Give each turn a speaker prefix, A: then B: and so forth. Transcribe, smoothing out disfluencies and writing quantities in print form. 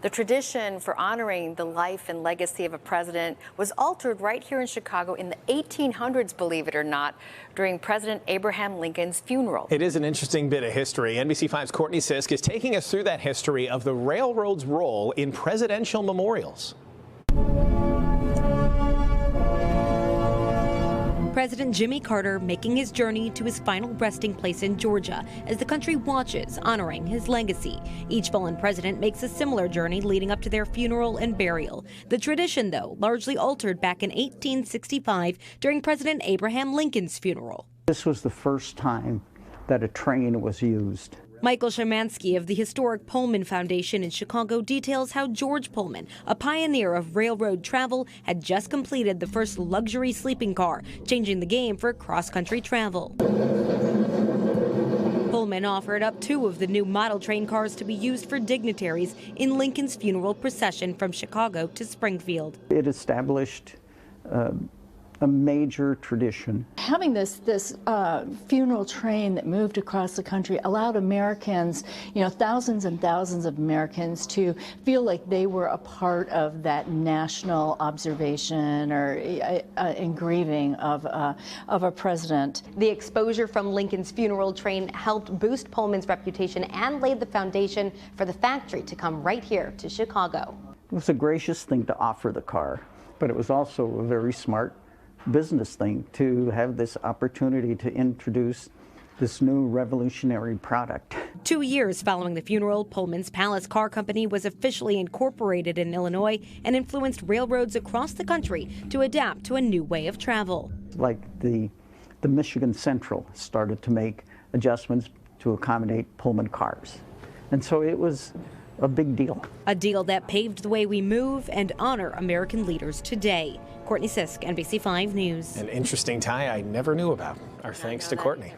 A: The tradition for honoring the life and legacy of a president was altered right here in Chicago in the 1800s, believe it or not, during President Abraham Lincoln's funeral.
B: It is an interesting bit of history. NBC5's Courtney Sisk is taking us through that history of the railroad's role in presidential memorials.
C: President Jimmy Carter making his journey to his final resting place in Georgia as the country watches, honoring his legacy. Each fallen president makes a similar journey leading up to their funeral and burial. The tradition, though, largely altered back in 1865 during President Abraham Lincoln's funeral.
D: This was the first time that a train was used.
C: Michael Szymanski of the historic Pullman Foundation in Chicago details how George Pullman, a pioneer of railroad travel, had just completed the first luxury sleeping car, changing the game for cross-country travel. Pullman offered up 2 of the new model train cars to be used for dignitaries in Lincoln's funeral procession from Chicago to Springfield.
D: It established a major tradition.
E: Having this funeral train that moved across the country allowed Americans, thousands and thousands of Americans, to feel like they were a part of that national observation or in grieving of a president.
F: The exposure from Lincoln's funeral train helped boost Pullman's reputation and laid the foundation for the factory to come right here to Chicago.
D: It was a gracious thing to offer the car, but it was also a very smart business thing to have this opportunity to introduce this new revolutionary product.
C: 2 years following the funeral, Pullman's Palace Car Company was officially incorporated in Illinois and influenced railroads across the country to adapt to a new way of travel.
D: Like the Michigan Central started to make adjustments to accommodate Pullman cars. And so it was a big deal.
C: A deal that paved the way we move and honor American leaders today. Courtney Sisk, NBC5 News.
B: An interesting tie I never knew about. Our thanks to Courtney.